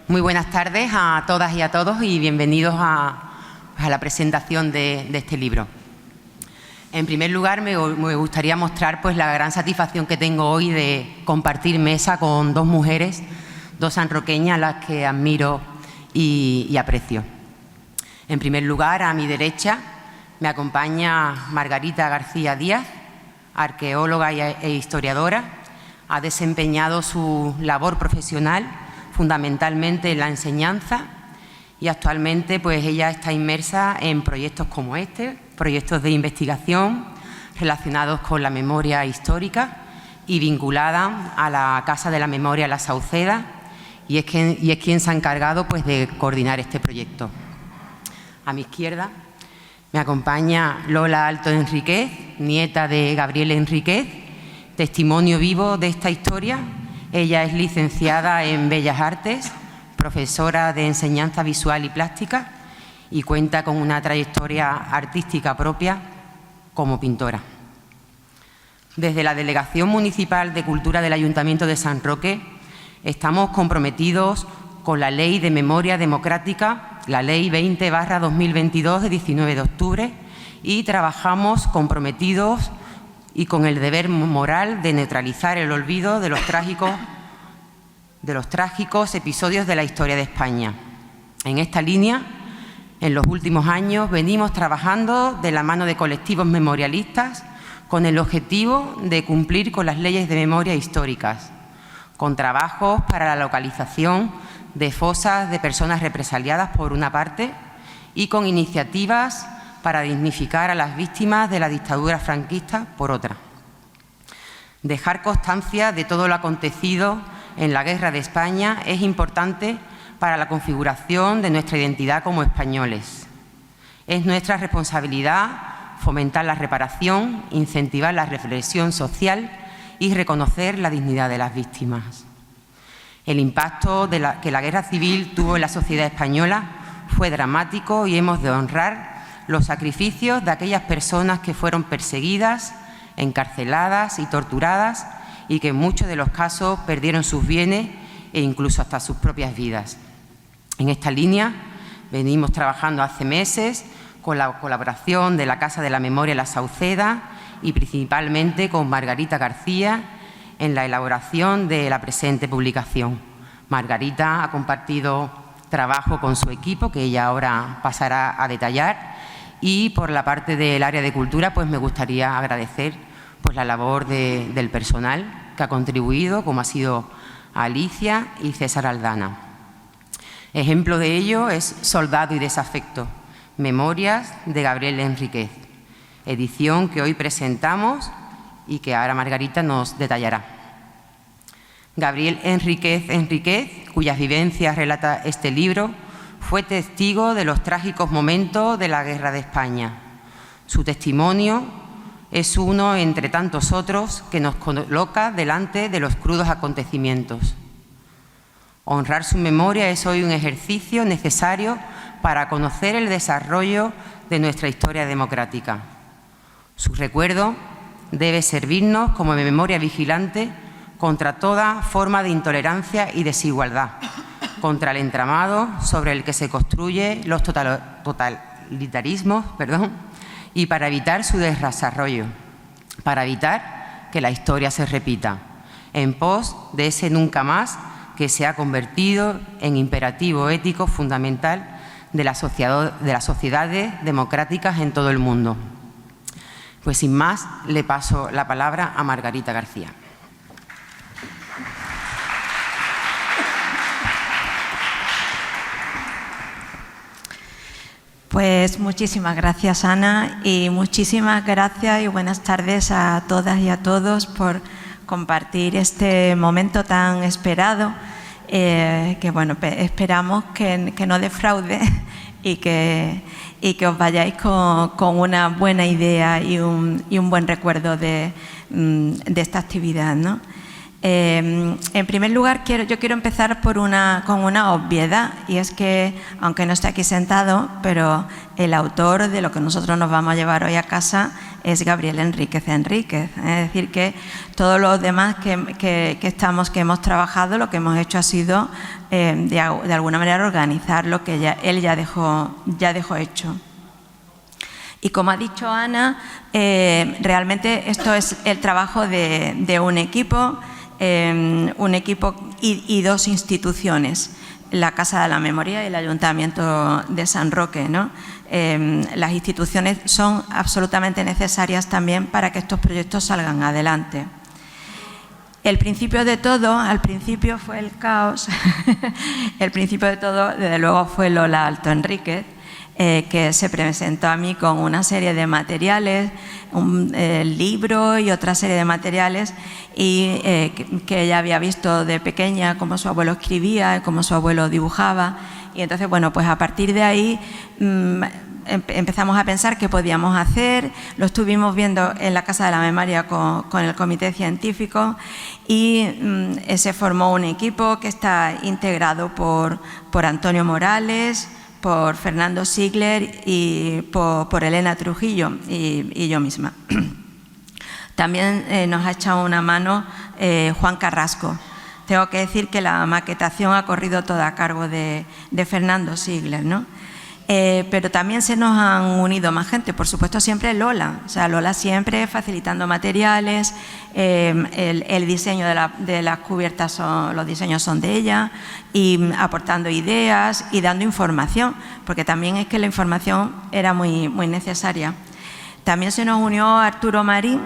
Muy buenas tardes a todas y a todos y bienvenidos a la presentación de este libro. En primer lugar, me gustaría mostrar la gran satisfacción que tengo hoy de compartir mesa con dos mujeres, dos sanroqueñas a las que admiro y aprecio. En primer lugar, a mi derecha me acompaña Margarita García Díaz, arqueóloga e historiadora. Ha desempeñado su labor profesional fundamentalmente en la enseñanza y actualmente ella está inmersa en proyectos como este, proyectos de investigación relacionados con la memoria histórica y vinculada a la Casa de la Memoria La Sauceda, y es quien se ha encargado de coordinar este proyecto. A mi izquierda me acompaña Lola Alto Enríquez, nieta de Gabriel Enríquez, testimonio vivo de esta historia. Ella es licenciada en Bellas Artes, profesora de enseñanza visual y plástica y cuenta con una trayectoria artística propia como pintora. Desde la Delegación Municipal de Cultura del Ayuntamiento de San Roque estamos comprometidos con la Ley de Memoria Democrática, la Ley 20/2022 de 19 de octubre, y trabajamos comprometidos y con el deber moral de neutralizar el olvido de los trágicos episodios de la historia de España. En esta línea, en los últimos años, venimos trabajando de la mano de colectivos memorialistas con el objetivo de cumplir con las leyes de memoria históricas, con trabajos para la localización de fosas de personas represaliadas por una parte y con iniciativas para dignificar a las víctimas de la dictadura franquista por otra. Dejar constancia de todo lo acontecido en la Guerra de España es importante para la configuración de nuestra identidad como españoles. Es nuestra responsabilidad fomentar la reparación, incentivar la reflexión social y reconocer la dignidad de las víctimas. El impacto que la guerra civil tuvo en la sociedad española fue dramático y hemos de honrar los sacrificios de aquellas personas que fueron perseguidas, encarceladas y torturadas y que en muchos de los casos perdieron sus bienes e incluso hasta sus propias vidas. En esta línea venimos trabajando hace meses con la colaboración de la Casa de la Memoria La Sauceda y principalmente con Margarita García en la elaboración de la presente publicación. Margarita ha compartido trabajo con su equipo, que ella ahora pasará a detallar, y por la parte del área de cultura me gustaría agradecer la labor del personal que ha contribuido, como ha sido Alicia y César Aldana. Ejemplo de ello es Soldado y desafecto, Memorias de Gabriel Enríquez, edición que hoy presentamos y que ahora Margarita nos detallará. Gabriel Enríquez, cuyas vivencias relata este libro, fue testigo de los trágicos momentos de la Guerra de España. Su testimonio es uno entre tantos otros que nos coloca delante de los crudos acontecimientos. Honrar su memoria es hoy un ejercicio necesario para conocer el desarrollo de nuestra historia democrática. Su recuerdo debe servirnos como memoria vigilante contra toda forma de intolerancia y desigualdad, contra el entramado sobre el que se construyen los totalitarismos, y para evitar su desarrollo, para evitar que la historia se repita, en pos de ese nunca más que se ha convertido en imperativo ético fundamental de las sociedades democráticas en todo el mundo. Sin más, le paso la palabra a Margarita García. Muchísimas gracias, Ana, y muchísimas gracias y buenas tardes a todas y a todos por compartir este momento tan esperado, que esperamos que no defraude y que os vayáis con una buena idea y un buen recuerdo de esta actividad, ¿no? En primer lugar, yo quiero empezar con una obviedad, y es que, aunque no esté aquí sentado, pero el autor de lo que nosotros nos vamos a llevar hoy a casa es Gabriel Enríquez Enríquez. Es decir, que todos los demás que hemos trabajado, lo que hemos hecho ha sido de alguna manera organizar lo que él ya dejó hecho. Y como ha dicho Ana, realmente esto es el trabajo de un equipo y dos instituciones, la Casa de la Memoria y el Ayuntamiento de San Roque, ¿no? Las instituciones son absolutamente necesarias también para que estos proyectos salgan adelante. El principio de todo, al principio fue el caos, el principio de todo desde luego fue Lola Alto Enríquez, que se presentó a mí con una serie de materiales, un libro y otra serie de materiales, y que ella había visto de pequeña cómo su abuelo escribía, cómo su abuelo dibujaba, y entonces, bueno, pues a partir de ahí empezamos a pensar qué podíamos hacer. Lo estuvimos viendo en la Casa de la Memoria con el comité científico, y se formó un equipo que está integrado por Antonio Morales, por Fernando Sigler y por Elena Trujillo y yo misma. También nos ha echado una mano Juan Carrasco. Tengo que decir que la maquetación ha corrido toda a cargo de Fernando Sigler, ¿no? Pero también se nos han unido más gente, por supuesto siempre Lola, o sea, Lola siempre facilitando materiales, el diseño de las cubiertas, los diseños son de ella, y aportando ideas y dando información, porque también es que la información era muy necesaria. También se nos unió Arturo Marín,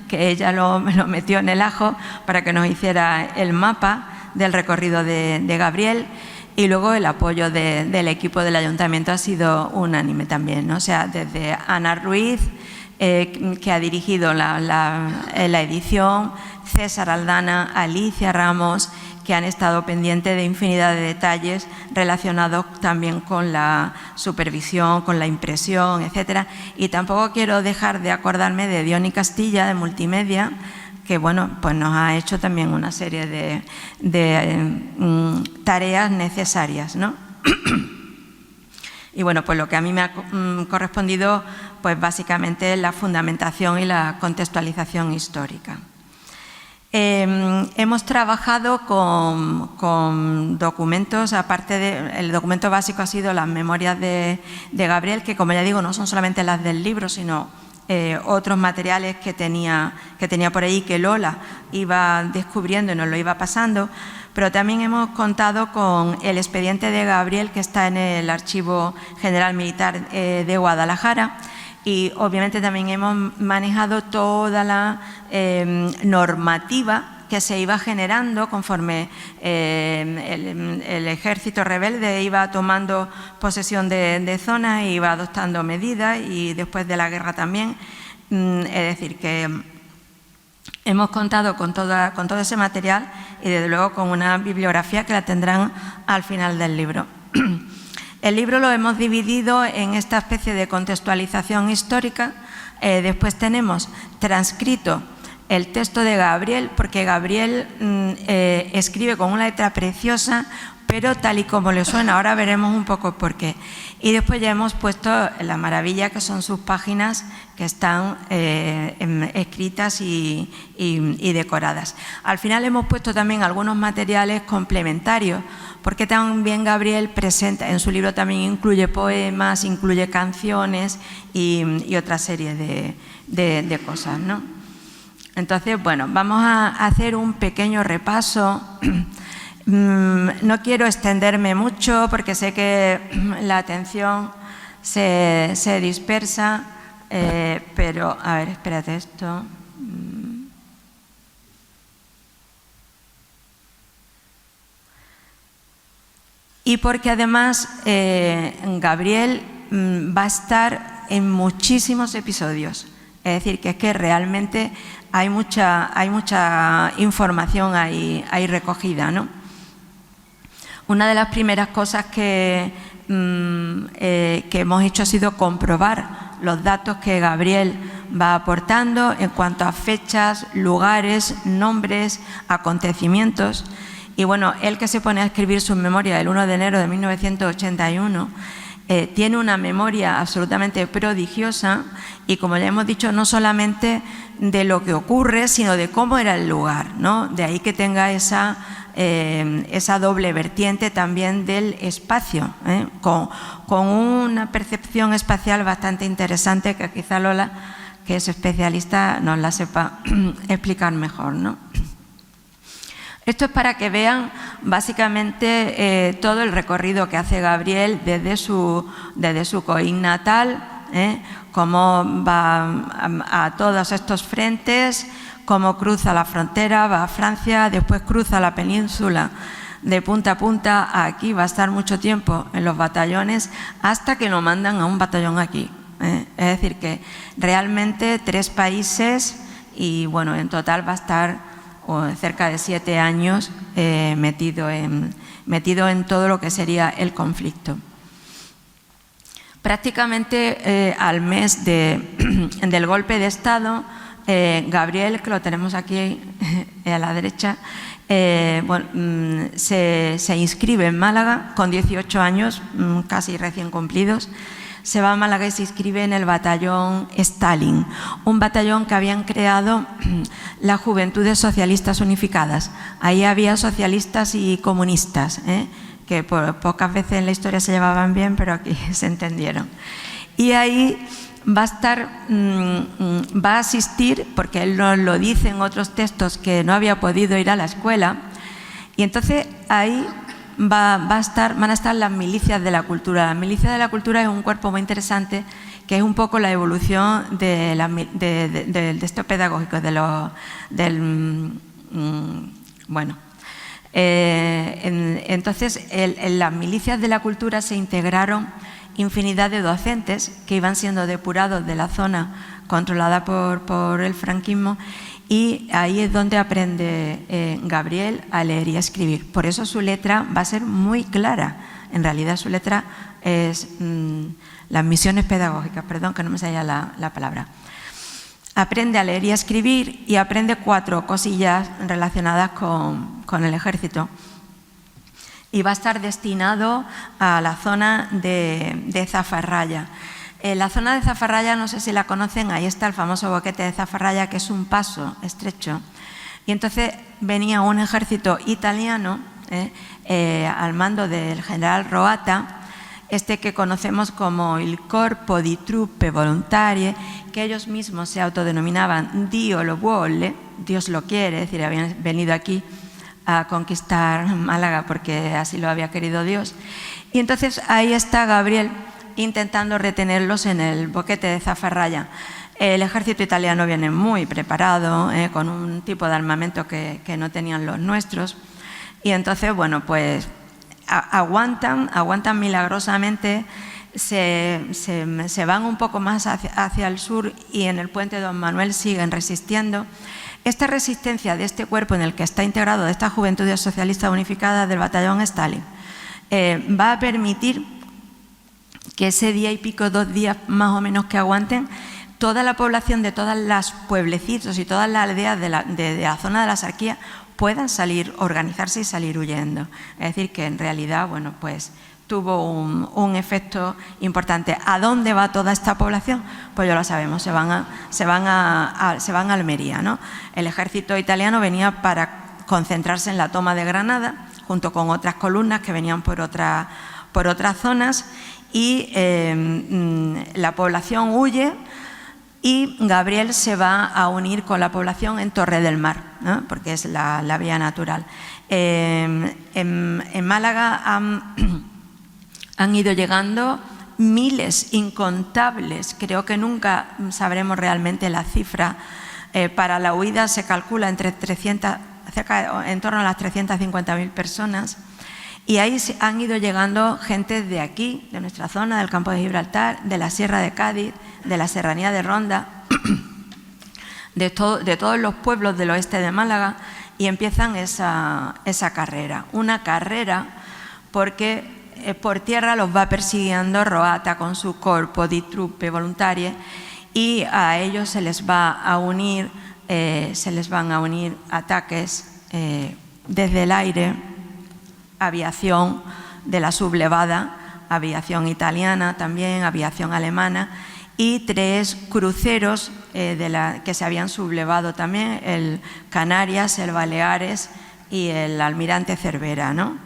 que ella lo metió en el ajo para que nos hiciera el mapa del recorrido de Gabriel. Y luego el apoyo del equipo del ayuntamiento ha sido unánime también, ¿no? O sea, desde Ana Ruiz, que ha dirigido la edición, César Aldana, Alicia Ramos, que han estado pendientes de infinidad de detalles relacionados también con la supervisión, con la impresión, etcétera. Y tampoco quiero dejar de acordarme de Diony Castilla, de Multimedia, que bueno, pues nos ha hecho también una serie de tareas necesarias, ¿no? Y bueno, pues lo que a mí me ha correspondido, pues básicamente es la fundamentación y la contextualización histórica. Hemos trabajado con documentos, aparte el documento básico ha sido las memorias de Gabriel, que como ya digo, no son solamente las del libro, sino otros materiales que tenía por ahí, que Lola iba descubriendo y nos lo iba pasando, pero también hemos contado con el expediente de Gabriel, que está en el Archivo General Militar de Guadalajara, y obviamente también hemos manejado toda la normativa que se iba generando conforme el ejército rebelde iba tomando posesión de zonas e iba adoptando medidas, y después de la guerra también. Es decir, que hemos contado con todo ese material y desde luego con una bibliografía que la tendrán al final del libro. El libro lo hemos dividido en esta especie de contextualización histórica. Después tenemos transcrito el texto de Gabriel, porque Gabriel escribe con una letra preciosa, pero tal y como le suena. Ahora veremos un poco por qué. Y después ya hemos puesto la maravilla que son sus páginas, que están escritas y decoradas. Al final hemos puesto también algunos materiales complementarios, porque también Gabriel presenta, en su libro también incluye poemas, incluye canciones y otra serie de cosas, ¿no? Entonces, bueno, vamos a hacer un pequeño repaso. No quiero extenderme mucho porque sé que la atención se dispersa, pero, a ver, espérate esto. Y porque además Gabriel va a estar en muchísimos episodios. Es decir, que es que realmente hay mucha información ahí recogida, ¿no? Una de las primeras cosas que hemos hecho ha sido comprobar los datos que Gabriel va aportando en cuanto a fechas, lugares, nombres, acontecimientos. Y bueno, él, que se pone a escribir sus memorias el 1 de enero de 1981, tiene una memoria absolutamente prodigiosa y, como ya hemos dicho, no solamente de lo que ocurre, sino de cómo era el lugar, ¿no? De ahí que tenga esa doble vertiente también del espacio, con una percepción espacial bastante interesante que quizá Lola, que es especialista, nos la sepa explicar mejor, ¿no? Esto es para que vean básicamente todo el recorrido que hace Gabriel desde su Coín natal, cómo va a todos estos frentes, cómo cruza la frontera, va a Francia, después cruza la península de punta a punta. Aquí va a estar mucho tiempo en los batallones hasta que lo mandan a un batallón aquí. Es decir, que realmente 3 países y bueno, en total va a estar cerca de 7 años metido en todo lo que sería el conflicto. Prácticamente al mes del golpe de Estado, Gabriel, que lo tenemos aquí a la derecha, se inscribe en Málaga con 18 años, casi recién cumplidos. Se va a Málaga y se inscribe en el batallón Stalin, un batallón que habían creado las Juventudes Socialistas Unificadas. Ahí había socialistas y comunistas, que pocas veces en la historia se llevaban bien, pero aquí se entendieron. Y ahí va a asistir, porque él nos lo dice en otros textos, que no había podido ir a la escuela, y entonces ahí van a estar las milicias de la cultura. Las milicias de la cultura es un cuerpo muy interesante, que es un poco la evolución de esto pedagógico, entonces en las milicias de la cultura se integraron infinidad de docentes que iban siendo depurados de la zona controlada por el franquismo, y ahí es donde aprende Gabriel a leer y a escribir. Por eso su letra va a ser muy clara. En realidad su letra es las misiones pedagógicas, perdón que no me salía la palabra. Aprende a leer y a escribir y aprende 4 cosillas relacionadas con el ejército. Y va a estar destinado a la zona de Zafarraya. La zona de Zafarraya, no sé si la conocen, ahí está el famoso boquete de Zafarraya, que es un paso estrecho. Y entonces venía un ejército italiano al mando del general Roata, que conocemos como il Corpo di Truppe Volontarie, que ellos mismos se autodenominaban Dio lo vuole, Dios lo quiere, es decir, habían venido aquí a conquistar Málaga porque así lo había querido Dios. Y entonces ahí está Gabriel intentando retenerlos en el boquete de Zafarraya. El ejército italiano viene muy preparado, con un tipo de armamento que no tenían los nuestros, y entonces, bueno, pues aguantan milagrosamente, se van un poco más hacia el sur y en el puente Don Manuel siguen resistiendo. Esta resistencia de este cuerpo en el que está integrado, de esta Juventudes Socialistas Unificadas del batallón Stalin, va a permitir que ese día y pico, 2 días más o menos que aguanten, toda la población de todas las pueblecitos y todas las aldeas de la zona de la Sarquía puedan salir, organizarse y salir huyendo. Es decir, que en realidad, bueno, pues tuvo un efecto importante. ¿A dónde va toda esta población? Pues ya lo sabemos, se van a Almería, ¿no? El ejército italiano venía para concentrarse en la toma de Granada, junto con otras columnas que venían por otras zonas, y la población huye, y Gabriel se va a unir con la población en Torre del Mar, ¿no? Porque es la vía natural. En Málaga han ido llegando miles, incontables, creo que nunca sabremos realmente la cifra. Para la huida se calcula en torno a las 350.000 personas. Y ahí han ido llegando gente de aquí, de nuestra zona, del campo de Gibraltar, de la Sierra de Cádiz, de la Serranía de Ronda, de todos los pueblos del oeste de Málaga, y empiezan esa carrera. Una carrera porque por tierra los va persiguiendo Roata con su Corpo di Truppe Volontarie, y a ellos se les van a unir ataques desde el aire, aviación de la sublevada aviación italiana también, aviación alemana, y 3 cruceros que se habían sublevado también, el Canarias, el Baleares y el Almirante Cervera, ¿no?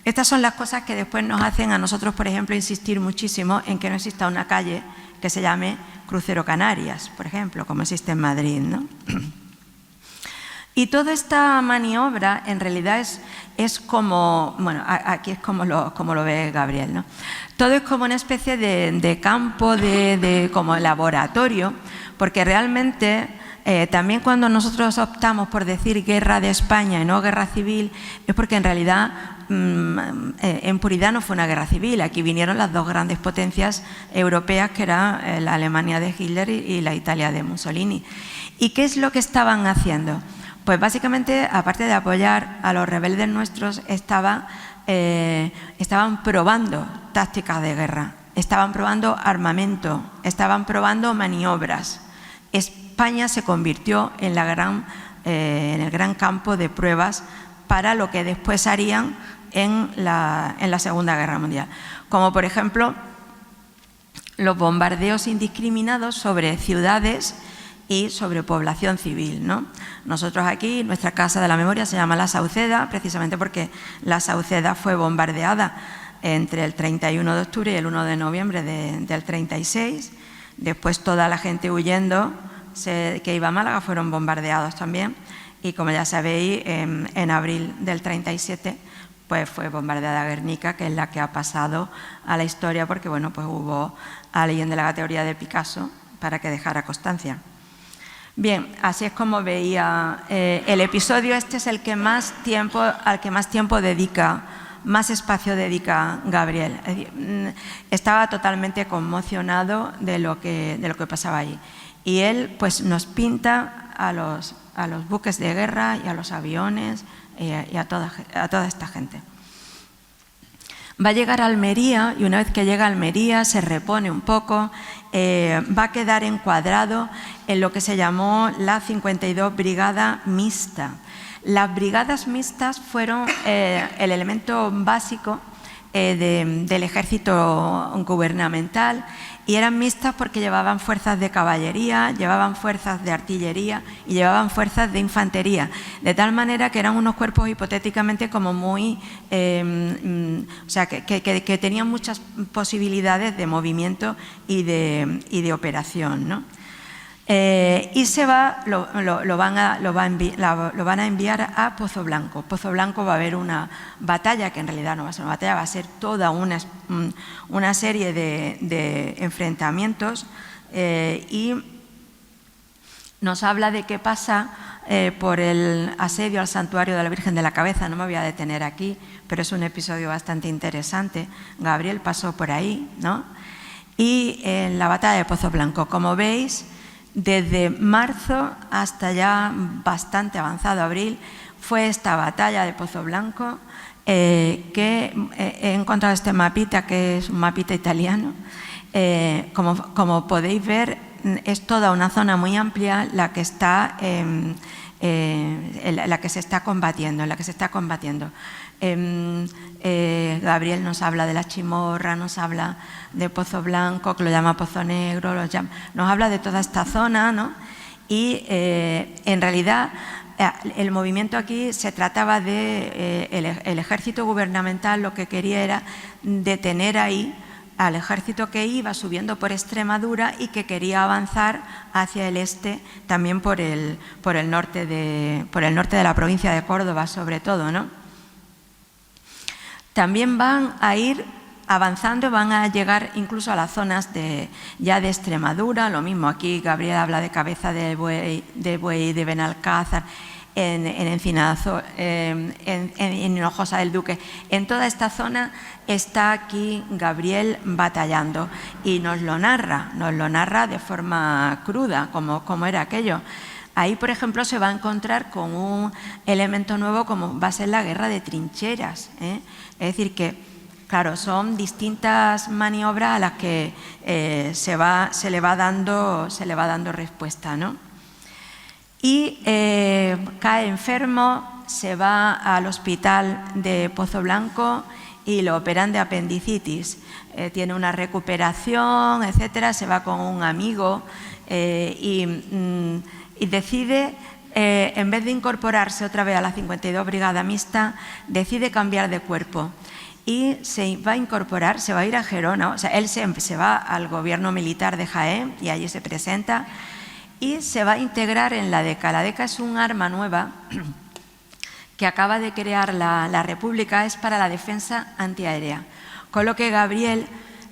Estas son las cosas que después nos hacen a nosotros, por ejemplo, insistir muchísimo en que no exista una calle que se llame Crucero Canarias, por ejemplo, como existe en Madrid, ¿no? Y toda esta maniobra en realidad es como, bueno, aquí es como lo ve Gabriel, ¿no? Todo es como una especie de campo, como laboratorio, porque realmente también cuando nosotros optamos por decir guerra de España y no guerra civil, es porque en realidad en puridad no fue una guerra civil. Aquí vinieron las 2 grandes potencias europeas, que era la Alemania de Hitler y la Italia de Mussolini. ¿Y qué es lo que estaban haciendo? Pues básicamente, aparte de apoyar a los rebeldes nuestros, estaban probando tácticas de guerra, estaban probando armamento, estaban probando maniobras. España se convirtió en el gran campo de pruebas para lo que después harían en la Segunda Guerra Mundial. Como por ejemplo los bombardeos indiscriminados sobre ciudades y sobre población civil, ¿no? Nosotros aquí, nuestra Casa de la Memoria se llama La Sauceda, precisamente porque La Sauceda fue bombardeada entre el 31 de octubre y el 1 de noviembre del 36. Después toda la gente huyendo que iba a Málaga fueron bombardeados también. Y como ya sabéis, en abril del 37 pues fue bombardeada Guernica, que es la que ha pasado a la historia porque bueno, pues hubo alguien de la categoría de Picasso para que dejara constancia. Bien, así es como veía el episodio. Este es al que más tiempo dedica, más espacio dedica Gabriel. Es decir, estaba totalmente conmocionado de lo que pasaba allí. Y él pues nos pinta a los buques de guerra y a los aviones y a toda esta gente. Va a llegar a Almería y una vez que llega a Almería se repone un poco, va a quedar encuadrado en lo que se llamó la 52 Brigada Mixta. Las brigadas mixtas fueron el elemento básico del ejército gubernamental, y eran mixtas porque llevaban fuerzas de caballería, llevaban fuerzas de artillería y llevaban fuerzas de infantería, de tal manera que eran unos cuerpos hipotéticamente como muy, o sea, que tenían muchas posibilidades de movimiento y de operación, ¿no? Y lo van a enviar a Pozo Blanco. Pozo Blanco va a haber una batalla, que en realidad no va a ser una batalla, va a ser toda una serie de enfrentamientos, y nos habla de qué pasa por el asedio al santuario de la Virgen de la Cabeza. No me voy a detener aquí, pero es un episodio bastante interesante. Gabriel pasó por ahí, ¿no? Y en la batalla de Pozo Blanco, como veis, desde marzo hasta ya bastante avanzado abril, fue esta batalla de Pozo Blanco, que he encontrado este mapita, que es un mapita italiano. Como podéis ver, es toda una zona muy amplia la que se está combatiendo. Gabriel nos habla de la Chimorra, nos habla de Pozo Blanco, que lo llama Pozo Negro, nos habla de toda esta zona, ¿no? Y en realidad el movimiento aquí se trataba de el ejército gubernamental, lo que quería era detener ahí al ejército que iba subiendo por Extremadura y que quería avanzar hacia el este, también por el norte de la provincia de Córdoba, sobre todo, ¿no? También van a ir avanzando, van a llegar incluso a las zonas ya de Extremadura. Lo mismo aquí, Gabriel habla de Cabeza de Buey, de Benalcázar, en Encinazo, en Hinojosa del Duque. En toda esta zona está aquí Gabriel batallando y nos lo narra de forma cruda, como era aquello. Ahí, por ejemplo, se va a encontrar con un elemento nuevo como va a ser la guerra de trincheras, ¿eh? Es decir que, claro, son distintas maniobras a las que se le va dando respuesta, ¿no? Y cae enfermo, se va al hospital de Pozo Blanco y lo operan de apendicitis. Tiene una recuperación, etcétera, se va con un amigo y decide, en vez de incorporarse otra vez a la 52 Brigada Mixta, decide cambiar de cuerpo y se va a incorporar, se va a ir a Gerona. O sea, él se va al gobierno militar de Jaén y allí se presenta y se va a integrar en la DECA. La DECA es un arma nueva que acaba de crear la República, es para la defensa antiaérea. Con lo que Gabriel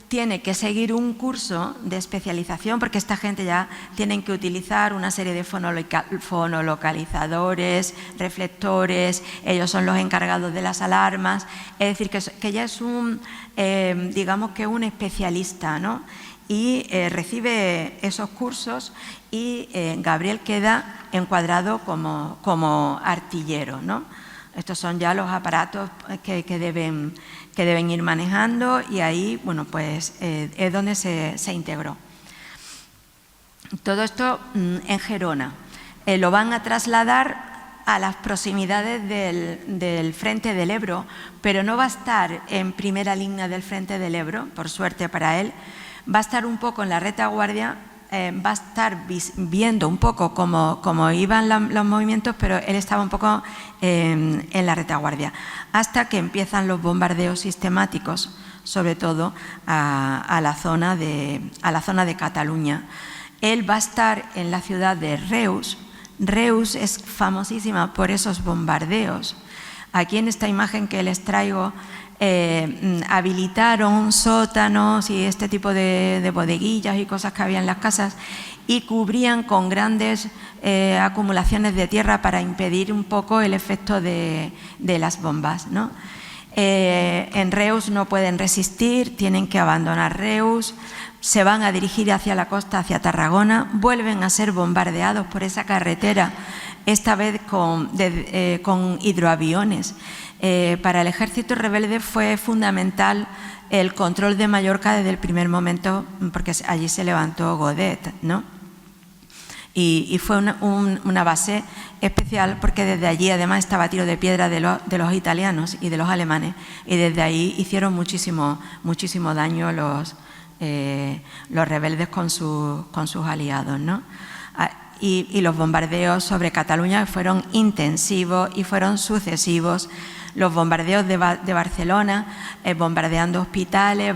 tiene que seguir un curso de especialización, porque esta gente ya tienen que utilizar una serie de fonolocalizadores, reflectores, ellos son los encargados de las alarmas, es decir, que ya es digamos que un especialista, ¿no? Y recibe esos cursos y Gabriel queda encuadrado como artillero, ¿no? Estos son ya los aparatos que deben ir manejando y ahí, bueno, pues es donde se integró. Todo esto en Gerona. Lo van a trasladar a las proximidades del Frente del Ebro, pero no va a estar en primera línea del Frente del Ebro, por suerte para él. Va a estar un poco en la retaguardia, va a estar viendo un poco cómo iban los movimientos, pero él estaba un poco en la retaguardia, hasta que empiezan los bombardeos sistemáticos, sobre todo a la zona de Cataluña. Él va a estar en la ciudad de Reus. Reus es famosísima por esos bombardeos. Aquí en esta imagen que les traigo, habilitaron sótanos y este tipo de bodeguillas y cosas que había en las casas y cubrían con grandes acumulaciones de tierra para impedir un poco el efecto de las bombas, ¿no? En Reus no pueden resistir, tienen que abandonar Reus, se van a dirigir hacia la costa, hacia Tarragona, vuelven a ser bombardeados por esa carretera, esta vez con hidroaviones. Para el ejército rebelde fue fundamental el control de Mallorca desde el primer momento, porque allí se levantó Godet, ¿no? Y fue una base especial porque desde allí además estaba tiro de piedra de los italianos y de los alemanes, y desde ahí hicieron muchísimo daño los rebeldes con sus aliados, ¿no? Y los bombardeos sobre Cataluña fueron intensivos y fueron sucesivos. Los bombardeos de Barcelona, bombardeando hospitales.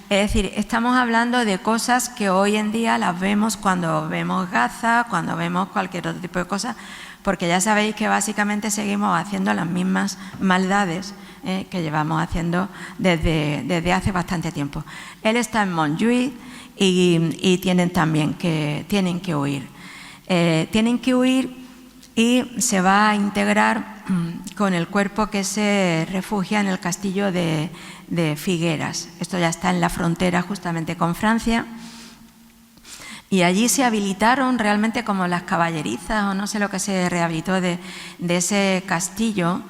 Es decir, estamos hablando de cosas que hoy en día las vemos cuando vemos Gaza, cuando vemos cualquier otro tipo de cosas, porque ya sabéis que básicamente seguimos haciendo las mismas maldades que llevamos haciendo desde hace bastante tiempo. Él está en Montjuïc y tienen que huir. Tienen que huir y se va a integrar con el cuerpo que se refugia en el castillo de Figueras. Esto ya está en la frontera justamente con Francia. Y allí se habilitaron realmente como las caballerizas o no sé lo que se rehabilitó de ese castillo.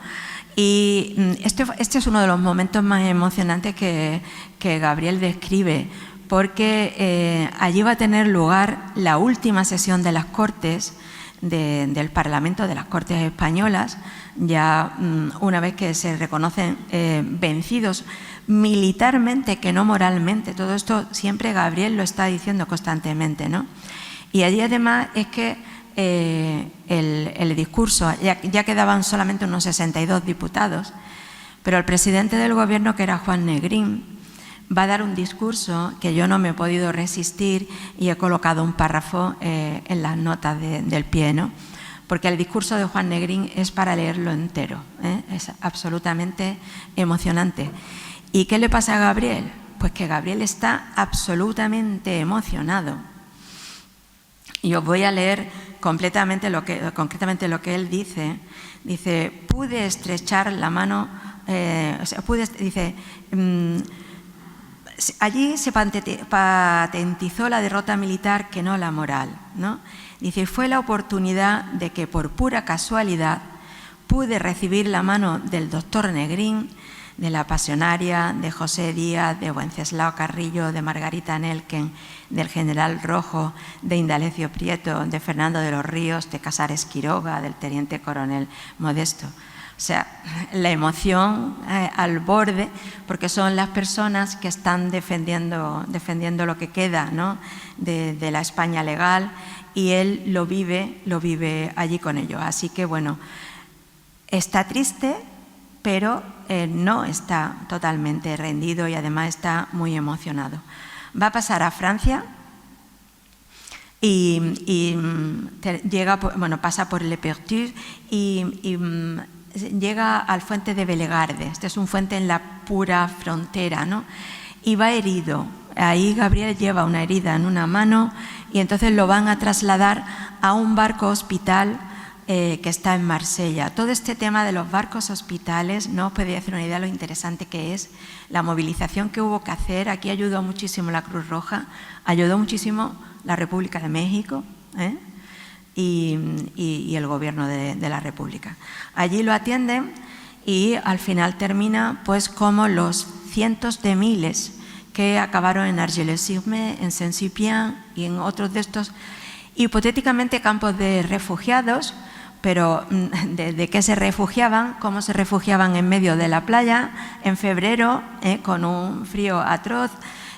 Y este es uno de los momentos más emocionantes que Gabriel describe, porque allí va a tener lugar la última sesión de las Cortes, del Parlamento, de las Cortes españolas, ya una vez que se reconocen vencidos militarmente, que no moralmente. Todo esto siempre Gabriel lo está diciendo constantemente, ¿no? Y allí además es que el discurso, ya quedaban solamente unos 62 diputados, pero el presidente del gobierno, que era Juan Negrín, va a dar un discurso que yo no me he podido resistir y he colocado un párrafo en las notas del pie, ¿no? Porque el discurso de Juan Negrín es para leerlo entero, es absolutamente emocionante. ¿Y qué le pasa a Gabriel? Pues que Gabriel está absolutamente emocionado. Y os voy a leer concretamente lo que él dice. Dice, pude estrechar la mano, allí se patentizó la derrota militar que no la moral, ¿no? Dice, fue la oportunidad de que por pura casualidad pude recibir la mano del doctor Negrín, de la Pasionaria, de José Díaz, de Wenceslao Carrillo, de Margarita Nelken, del general Rojo, de Indalecio Prieto, de Fernando de los Ríos, de Casares Quiroga, del teniente coronel Modesto. O sea, la emoción al borde, porque son las personas que están defendiendo lo que queda, ¿no?, de la España legal, y él lo vive allí con ellos. Así que, bueno, está triste, pero no está totalmente rendido y además está muy emocionado. Va a pasar a Francia y pasa por Le Perthus y llega al fuente de Bellegarde. Este es un fuente en la pura frontera, ¿no? Y va herido. Ahí Gabriel lleva una herida en una mano y entonces lo van a trasladar a un barco hospital que está en Marsella. Todo este tema de los barcos hospitales, no os podéis hacer una idea de lo interesante que es la movilización que hubo que hacer. Aquí ayudó muchísimo la Cruz Roja, ayudó muchísimo la República de México, y el gobierno de la República. Allí lo atienden y al final termina pues como los cientos de miles que acabaron en Argelès-sur-Mer, en Saint-Cyprien y en otros de estos hipotéticamente campos de refugiados, pero ¿de qué se refugiaban? ¿Cómo se refugiaban en medio de la playa en febrero, con un frío atroz?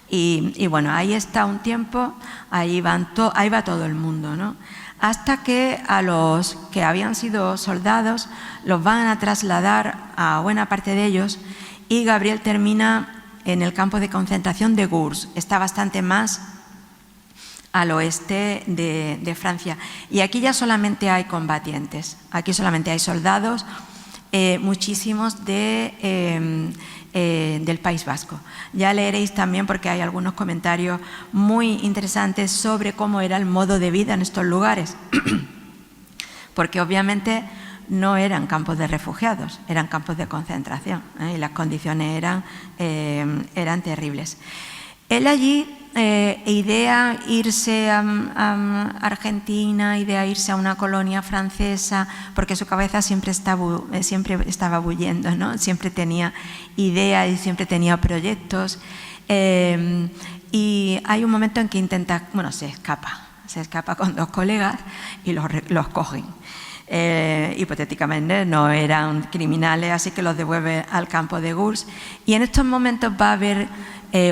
Y bueno, ahí está un tiempo, ahí va todo el mundo, ¿no? Hasta que a los que habían sido soldados los van a trasladar, a buena parte de ellos, y Gabriel termina en el campo de concentración de Gurs. Está bastante más al oeste de Francia. Y aquí ya solamente hay combatientes, aquí solamente hay soldados, muchísimos del País Vasco. Ya leeréis también, porque hay algunos comentarios muy interesantes sobre cómo era el modo de vida en estos lugares, porque obviamente no eran campos de refugiados, eran campos de concentración, y las condiciones eran terribles. Él allí idea irse a Argentina, idea irse a una colonia francesa, porque su cabeza siempre estaba bullendo, ¿no? Siempre tenía ideas y siempre tenía proyectos. Y hay un momento en que se escapa con dos colegas y los cogen. Hipotéticamente no eran criminales, así que los devuelve al campo de Gurs. Y en estos momentos va a haber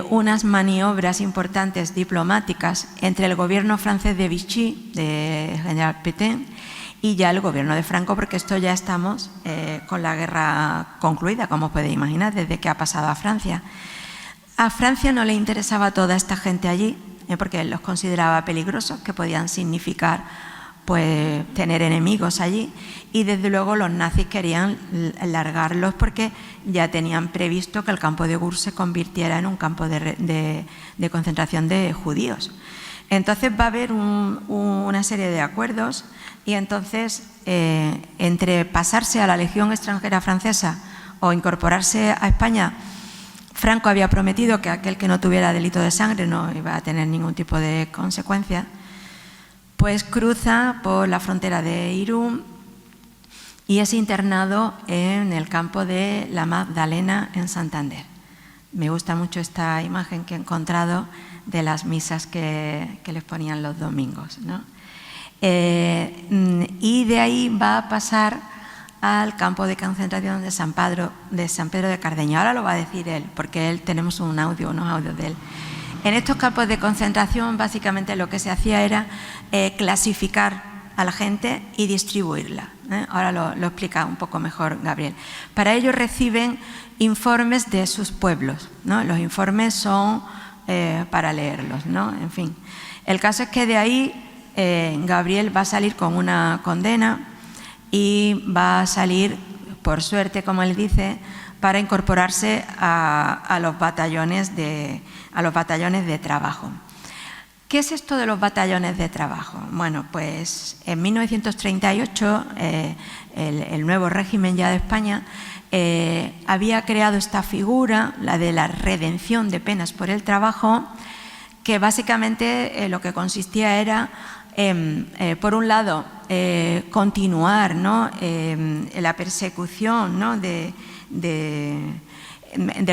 unas maniobras importantes diplomáticas entre el gobierno francés de Vichy, de General Pétain, y ya el gobierno de Franco, porque esto ya estamos con la guerra concluida, como os podéis imaginar, desde que ha pasado a Francia. A Francia no le interesaba toda esta gente allí, porque él los consideraba peligrosos, que podían significar pues tener enemigos allí, y desde luego los nazis querían largarlos porque ya tenían previsto que el campo de Gurs se convirtiera en un campo de concentración de judíos. Entonces va a haber una serie de acuerdos, y entonces entre pasarse a la Legión extranjera francesa o incorporarse a España, Franco había prometido que aquel que no tuviera delito de sangre no iba a tener ningún tipo de consecuencia. Pues cruza por la frontera de Irún y es internado en el campo de la Magdalena, en Santander. Me gusta mucho esta imagen que he encontrado de las misas que les ponían los domingos, ¿no? Y de ahí va a pasar al campo de concentración de San Pedro de Cardeña. Ahora lo va a decir él, porque tenemos unos audios de él. En estos campos de concentración, básicamente lo que se hacía era clasificar a la gente y distribuirla. Ahora lo explica un poco mejor Gabriel. Para ello reciben informes de sus pueblos, ¿no? Los informes son para leerlos, ¿no? En fin, el caso es que de ahí Gabriel va a salir con una condena y va a salir, por suerte, como él dice, para incorporarse a los batallones de trabajo. ¿Qué es esto de los batallones de trabajo? Bueno, pues en 1938 el nuevo régimen ya de España había creado esta figura, la de la redención de penas por el trabajo, que básicamente lo que consistía era, por un lado, continuar, ¿no?, la persecución, ¿no?, de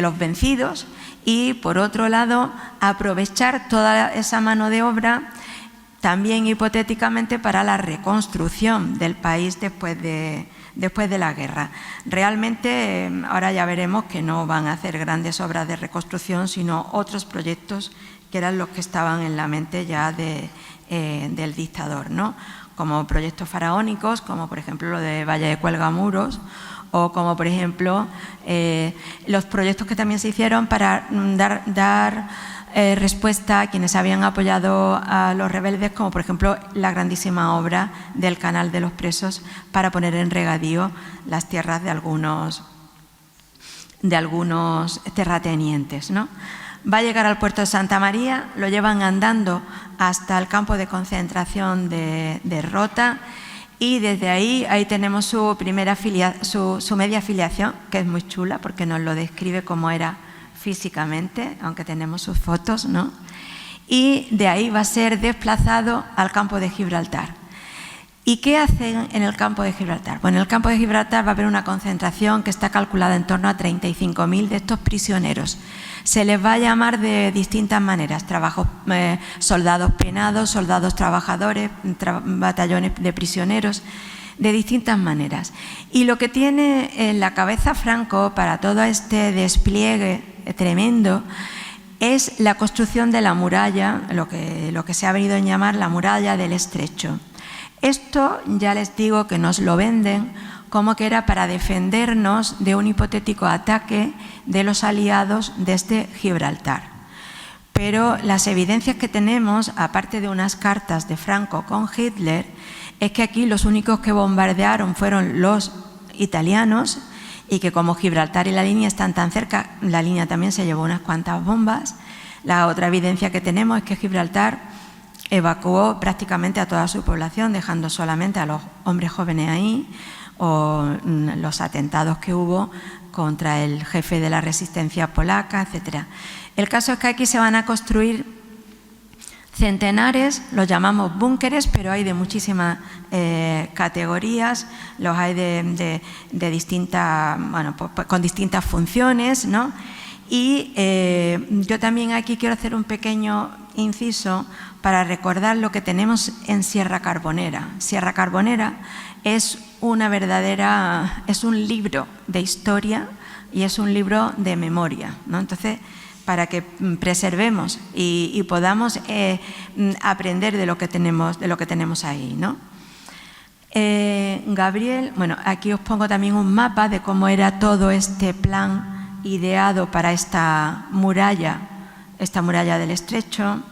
los vencidos, y por otro lado aprovechar toda esa mano de obra también hipotéticamente para la reconstrucción del país después de después de la guerra. Realmente ahora ya veremos que no van a hacer grandes obras de reconstrucción, sino otros proyectos que eran los que estaban en la mente ya del dictador, ¿no? Como proyectos faraónicos, como por ejemplo lo de Valle de Cuelgamuros, o como por ejemplo los proyectos que también se hicieron para dar respuesta a quienes habían apoyado a los rebeldes, como por ejemplo la grandísima obra del Canal de los Presos para poner en regadío las tierras de algunos terratenientes, ¿no? Va a llegar al puerto de Santa María, lo llevan andando hasta el campo de concentración de Rota, y desde ahí tenemos su media afiliación, que es muy chula porque nos lo describe cómo era físicamente, aunque tenemos sus fotos, ¿no? Y de ahí va a ser desplazado al campo de Gibraltar. ¿Y qué hacen en el campo de Gibraltar? Bueno, en el campo de Gibraltar va a haber una concentración que está calculada en torno a 35.000 de estos prisioneros. Se les va a llamar de distintas maneras: soldados penados, soldados trabajadores, batallones de prisioneros, de distintas maneras. Y lo que tiene en la cabeza Franco para todo este despliegue tremendo es la construcción de la muralla, lo que se ha venido a llamar la muralla del Estrecho. Esto ya les digo que nos lo venden como que era para defendernos de un hipotético ataque de los aliados desde Gibraltar. Pero las evidencias que tenemos, aparte de unas cartas de Franco con Hitler, es que aquí los únicos que bombardearon fueron los italianos, y que como Gibraltar y la línea están tan cerca, la línea también se llevó unas cuantas bombas. La otra evidencia que tenemos es que Gibraltar evacuó prácticamente a toda su población, dejando solamente a los hombres jóvenes ahí, o los atentados que hubo contra el jefe de la resistencia polaca, etc. El caso es que aquí se van a construir centenares, los llamamos búnkeres, pero hay de muchísimas categorías, los hay de distintas, bueno, pues con distintas funciones, ¿no? Y yo también aquí quiero hacer un pequeño inciso para recordar lo que tenemos en Sierra Carbonera. Sierra Carbonera es un libro de historia y es un libro de memoria, ¿no? Entonces, para que preservemos y podamos aprender de lo que tenemos ahí, ¿no? Gabriel, bueno, aquí os pongo también un mapa de cómo era todo este plan ideado para esta muralla del Estrecho.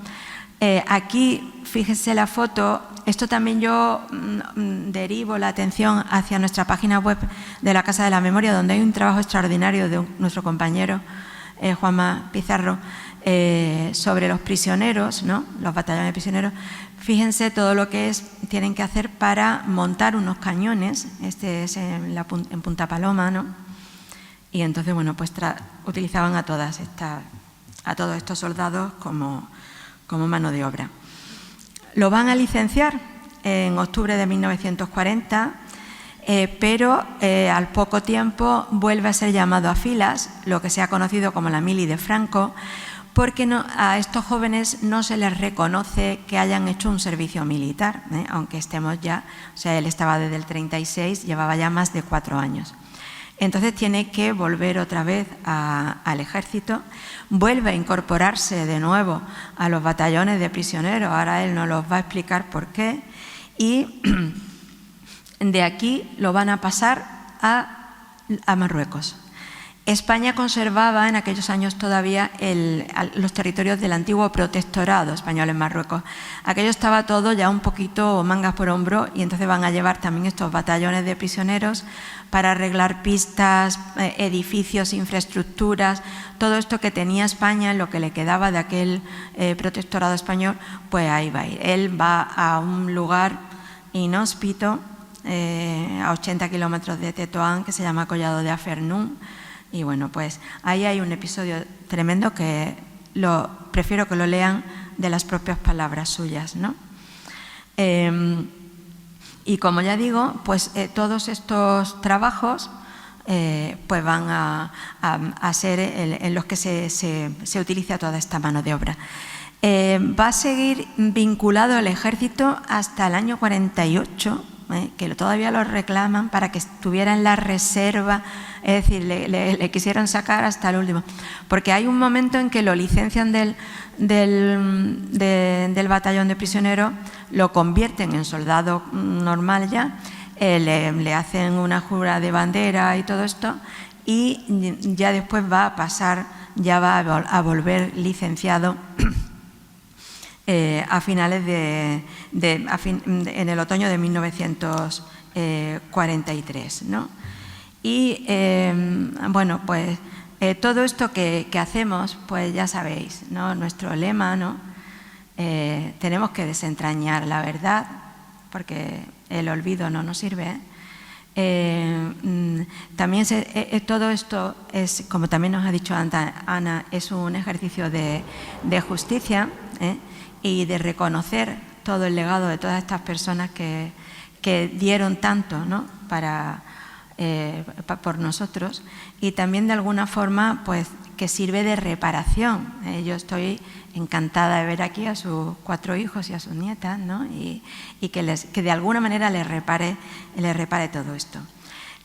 Aquí, fíjense la foto, esto también yo derivo la atención hacia nuestra página web de la Casa de la Memoria, donde hay un trabajo extraordinario de nuestro compañero Juanma Pizarro sobre los prisioneros, ¿no? Los batallones de prisioneros. Fíjense todo lo que tienen que hacer para montar unos cañones, este es en Punta Paloma, ¿no? Y entonces, bueno, pues utilizaban a todos estos soldados como mano de obra. Lo van a licenciar en octubre de 1940, pero al poco tiempo vuelve a ser llamado a filas, lo que se ha conocido como la mili de Franco, porque a estos jóvenes no se les reconoce que hayan hecho un servicio militar, aunque estemos ya, o sea, él estaba desde el 36, llevaba ya más de 4 años. Entonces tiene que volver otra vez al ejército, vuelve a incorporarse de nuevo a los batallones de prisioneros, ahora él nos los va a explicar por qué, y de aquí lo van a pasar a Marruecos. España conservaba en aquellos años todavía los territorios del antiguo protectorado español en Marruecos. Aquello estaba todo ya un poquito mangas por hombro, y entonces van a llevar también estos batallones de prisioneros para arreglar pistas, edificios, infraestructuras, todo esto que tenía España, lo que le quedaba de aquel protectorado español, pues ahí va a ir. Él va a un lugar inhóspito, a 80 kilómetros de Tetuán, que se llama Collado de Afernún. Y bueno, pues ahí hay un episodio tremendo que prefiero que lo lean de las propias palabras suyas, ¿no? Y como ya digo, pues todos estos trabajos pues van a ser en los que se utiliza toda esta mano de obra. Va a seguir vinculado al ejército hasta el año 48, que todavía lo reclaman para que estuviera en la reserva, es decir, le quisieran sacar hasta el último. Porque hay un momento en que lo licencian del batallón de prisioneros, lo convierten en soldado normal ya, le hacen una jura de bandera y todo esto, y ya después va a pasar, ya va a volver licenciado a finales en el otoño de 1943, ¿no? Y bueno, pues todo esto que hacemos, pues ya sabéis, ¿no? Nuestro lema, ¿no? Tenemos que desentrañar la verdad, porque el olvido no nos sirve. También todo esto es, como también nos ha dicho Ana, es un ejercicio de justicia, y de reconocer todo el legado de todas estas personas que dieron tanto, ¿no? Por nosotros, y también de alguna forma pues que sirve de reparación. Yo estoy encantada de ver aquí a sus 4 hijos y a sus nietas, ¿no? y que de alguna manera les repare todo esto.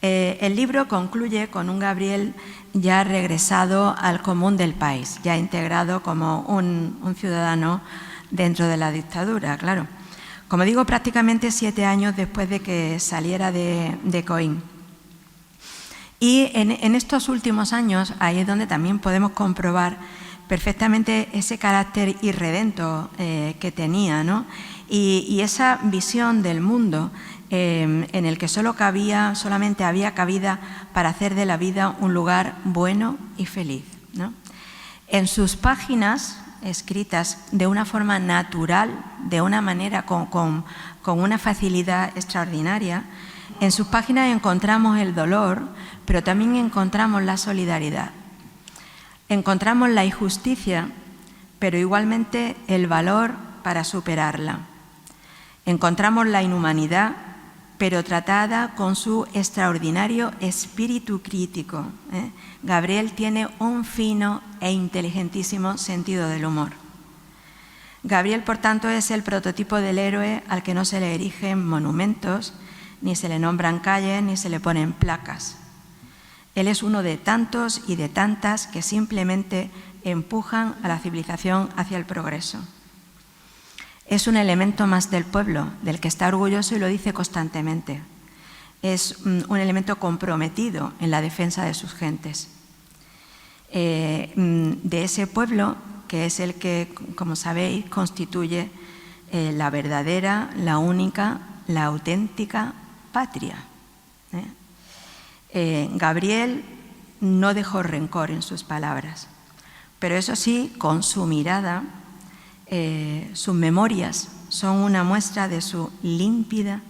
El libro concluye con un Gabriel ya regresado al común del país, ya integrado como un ciudadano dentro de la dictadura, claro. Como digo, prácticamente 7 años después de que saliera de Coín. Y en estos últimos años, ahí es donde también podemos comprobar perfectamente ese carácter irredento que tenía, ¿no? Y esa visión del mundo en el que solamente había cabida para hacer de la vida un lugar bueno y feliz, ¿no? En sus páginas, escritas de una forma natural, de una manera con una facilidad extraordinaria, en sus páginas encontramos el dolor, pero también encontramos la solidaridad. Encontramos la injusticia, pero igualmente el valor para superarla. Encontramos la inhumanidad, pero tratada con su extraordinario espíritu crítico. Gabriel tiene un fino e inteligentísimo sentido del humor. Gabriel, por tanto, es el prototipo del héroe al que no se le erigen monumentos, ni se le nombran calles, ni se le ponen placas. Él es uno de tantos y de tantas que simplemente empujan a la civilización hacia el progreso. Es un elemento más del pueblo, del que está orgulloso y lo dice constantemente. Es un elemento comprometido en la defensa de sus gentes. De ese pueblo, que es el que, como sabéis, constituye la verdadera, la única, la auténtica patria. Gabriel no dejó rencor en sus palabras, pero eso sí, con su mirada, sus memorias son una muestra de su límpida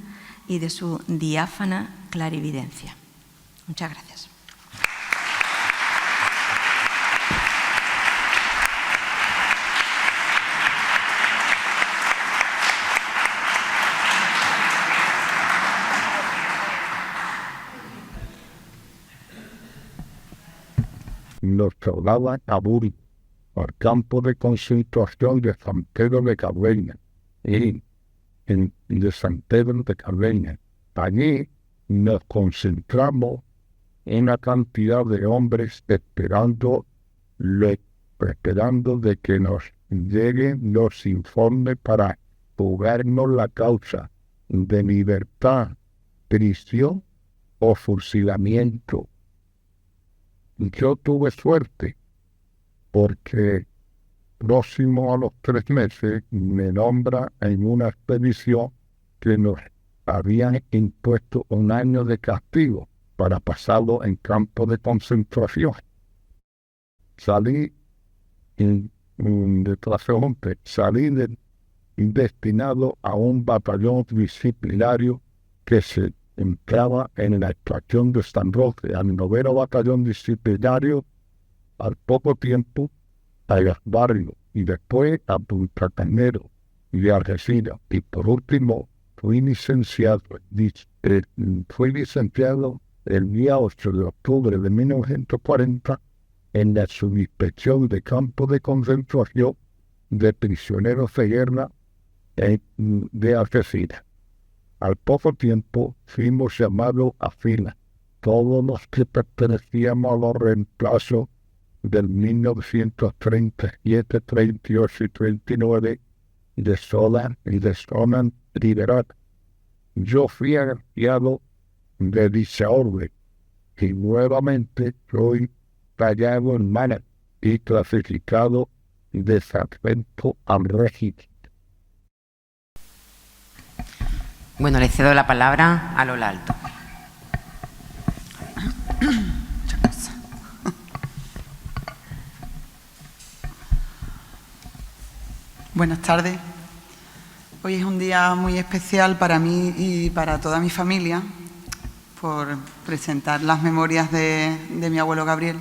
y de su diáfana clarividencia. Muchas gracias. Nos trasladaban a Buri, al campo de concentración de San Pedro de Cardeña, de San Pedro de Cardeña. Allí nos concentramos una cantidad de hombres esperando de que nos lleguen los informes para jugarnos la causa de libertad, prisión o fusilamiento. Yo tuve suerte porque próximo a los 3 meses me nombra en una expedición que nos habían impuesto 1 año de castigo para pasarlo en campo de concentración. Salí de transeúnte, destinado a un batallón disciplinario que se entraba en la estación de San Roque, al 9º batallón disciplinario, al poco tiempo a los barrios, y después a Punta Canero y a Algeciras. Y por último, fui licenciado el día 8 de octubre de 1940 en la subinspección de campo de concentración de prisioneros de guerra de Algeciras. Al poco tiempo fuimos llamados a fila, todos los que pertenecíamos a los reemplazos del 1937, 38 y 39 de zona liberal. Yo fui agraciado de dicha orden y nuevamente soy tallado en mala y clasificado de sargento al régimen. Bueno, le cedo la palabra a Lola Alto. Buenas tardes. Hoy es un día muy especial para mí y para toda mi familia por presentar las memorias de mi abuelo Gabriel,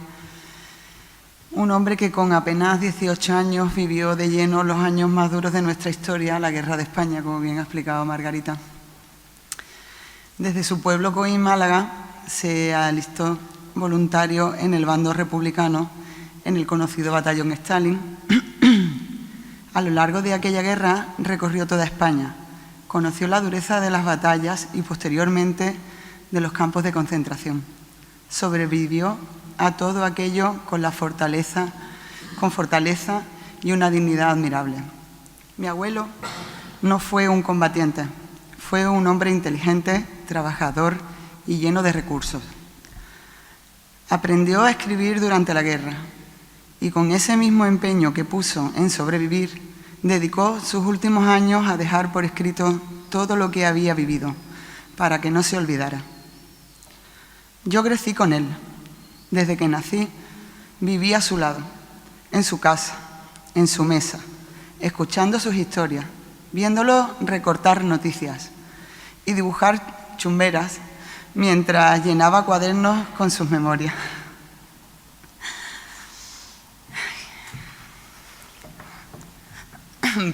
un hombre que con apenas 18 años vivió de lleno los años más duros de nuestra historia, la Guerra de España, como bien ha explicado Margarita. Desde su pueblo Coín, Málaga, se alistó voluntario en el bando republicano en el conocido Batallón Stalin. A lo largo de aquella guerra recorrió toda España, conoció la dureza de las batallas y posteriormente de los campos de concentración. Sobrevivió a todo aquello con fortaleza y una dignidad admirable. Mi abuelo no fue un combatiente, fue un hombre inteligente, trabajador y lleno de recursos. Aprendió a escribir durante la guerra y con ese mismo empeño que puso en sobrevivir, dedicó sus últimos años a dejar por escrito todo lo que había vivido, para que no se olvidara. Yo crecí con él. Desde que nací, viví a su lado, en su casa, en su mesa, escuchando sus historias, viéndolo recortar noticias y dibujar chumberas mientras llenaba cuadernos con sus memorias.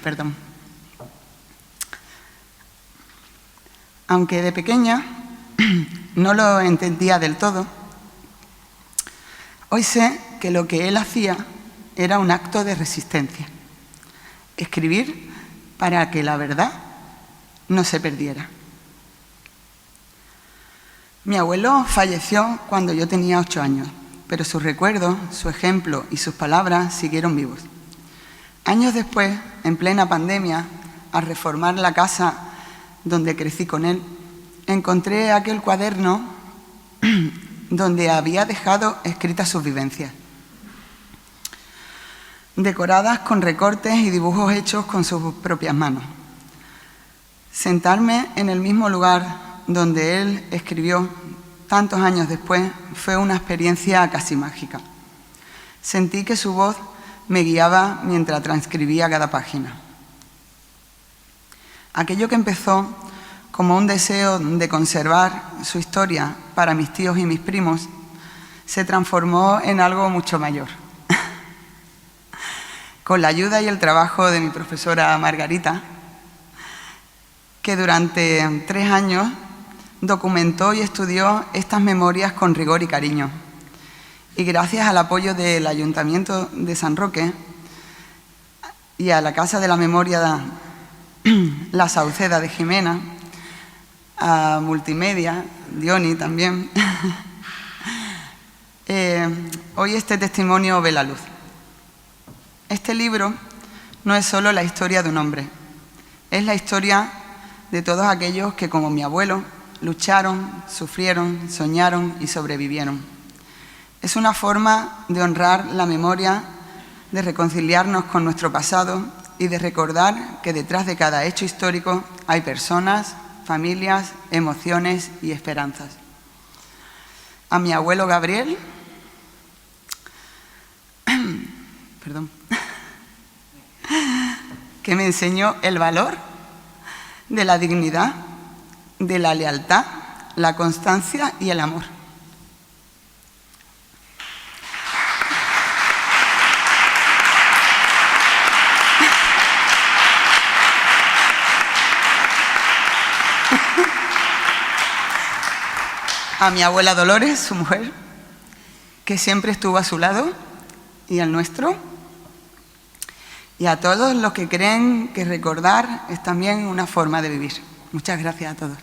Perdón. Aunque de pequeña no lo entendía del todo, hoy sé que lo que él hacía era un acto de resistencia. Escribir para que la verdad no se perdiera. Mi abuelo falleció cuando yo tenía 8 años, pero sus recuerdos, su ejemplo y sus palabras siguieron vivos. Años después, en plena pandemia, al reformar la casa donde crecí con él, encontré aquel cuaderno donde había dejado escritas sus vivencias, decoradas con recortes y dibujos hechos con sus propias manos. Sentarme en el mismo lugar donde él escribió tantos años después fue una experiencia casi mágica. Sentí que su voz me guiaba mientras transcribía cada página. Aquello que empezó como un deseo de conservar su historia para mis tíos y mis primos, se transformó en algo mucho mayor. Con la ayuda y el trabajo de mi profesora Margarita, que durante 3 años documentó y estudió estas memorias con rigor y cariño. Y gracias al apoyo del Ayuntamiento de San Roque y a la Casa de la Memoria La Sauceda de Jimena, a Multimedia, Dioni también, hoy este testimonio ve la luz. Este libro no es solo la historia de un hombre, es la historia de todos aquellos que, como mi abuelo, lucharon, sufrieron, soñaron y sobrevivieron. Es una forma de honrar la memoria, de reconciliarnos con nuestro pasado y de recordar que detrás de cada hecho histórico hay personas, familias, emociones y esperanzas. A mi abuelo Gabriel, perdón, que me enseñó el valor de la dignidad, de la lealtad, la constancia y el amor. A mi abuela Dolores, su mujer, que siempre estuvo a su lado y al nuestro. Y a todos los que creen que recordar es también una forma de vivir. Muchas gracias a todos.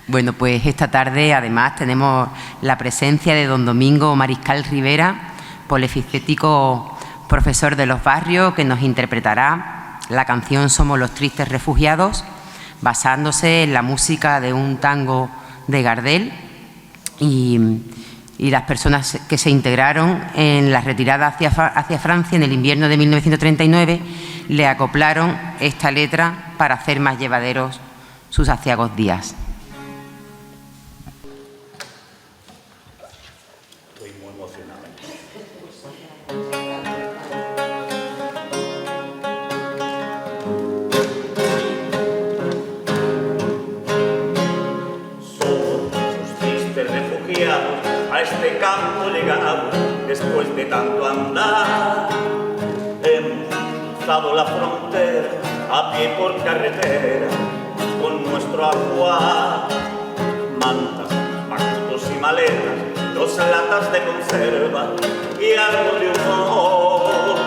Bueno, pues esta tarde además tenemos la presencia de don Domingo Mariscal Rivera, polifacético profesor de los barrios, que nos interpretará la canción Somos los tristes refugiados, basándose en la música de un tango de Gardel, y las personas que se integraron en la retirada hacia Francia en el invierno de 1939 le acoplaron esta letra para hacer más llevaderos sus aciagos días. A este campo llegado, después de tanto andar, hemos cruzado la frontera a pie por carretera, con nuestro agua, mantas, bancos y maletas, 2 latas de conserva y algo de humor.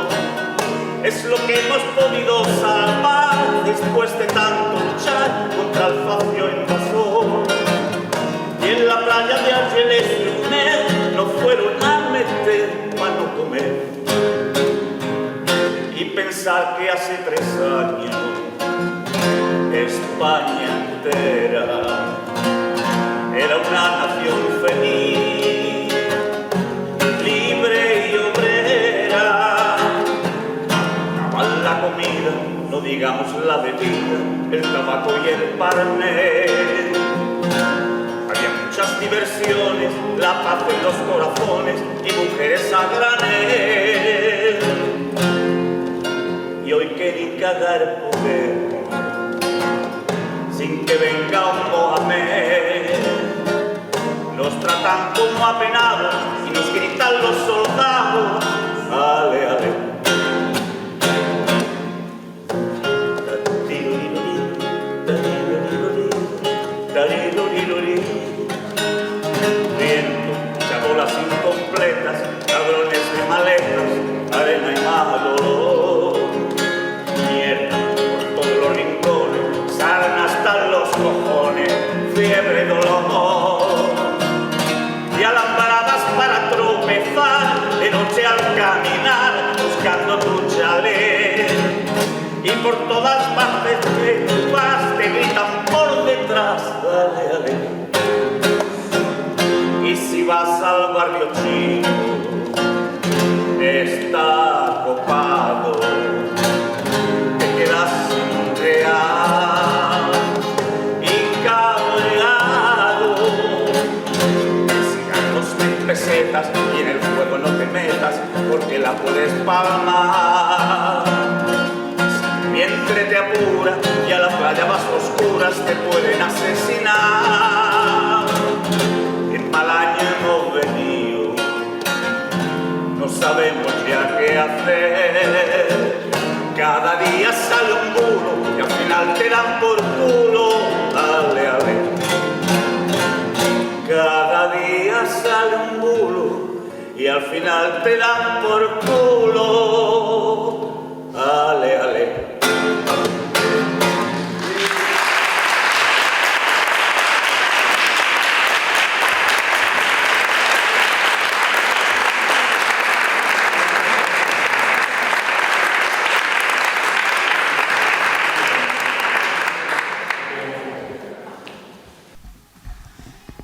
Es lo que hemos podido salvar después de tanto luchar contra el facio invasor. Y en la playa de Argeles y Uned nos fueron a meter para no comer. Y pensar que hace 3 años España entera era una nación feliz, libre y obrera. Daban la comida, no digamos la bebida, el tabaco y el parné. Muchas diversiones, la paz en los corazones y mujeres a granel. Y hoy que ni cagar poder, sin que venga un Mohamed, nos tratan como apenados y nos gritan los soldados, ale, ale. Bolas incompletas, ladrones de maletas, arena y mal olor. Mierda por todos los rincones, sarna hasta los cojones, fiebre, dolor. Y alambradas para tropezar, de noche al caminar, buscando tu chalet. Y por todas partes que tú vas, te gritan por detrás, dale, dale. Y si vas al barrio chino, está copado, te quedas sin real y cabreado. Sigan los 1000 pesetas y en el fuego no te metas, porque la puedes palmar. Si el vientre te apura y a la playa vas oscuras, te pueden asesinar. Mal año hemos venido, no sabemos ya qué hacer. Cada día sale un bulo y al final te dan por culo, dale, ale. Cada día sale un bulo y al final te dan por culo, ale, ale.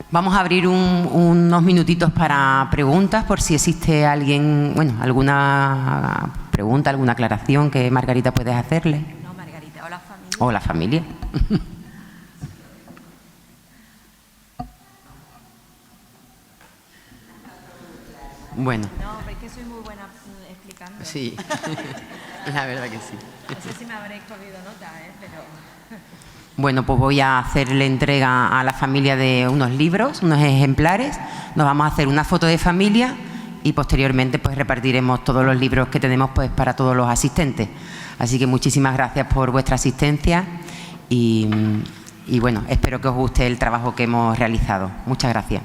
Vamos a abrir unos minutitos para preguntas, por si existe alguien, bueno, alguna pregunta, alguna aclaración que Margarita puedes hacerle. No, Margarita, o la familia. O la familia. Bueno. No, pero es que soy muy buena explicando. Sí, la verdad que sí. No sé si me habréis cogido nota, pero... Bueno, pues voy a hacerle entrega a la familia de unos libros, unos ejemplares. Nos vamos a hacer una foto de familia y posteriormente pues repartiremos todos los libros que tenemos pues para todos los asistentes. Así que muchísimas gracias por vuestra asistencia y bueno, espero que os guste el trabajo que hemos realizado. Muchas gracias.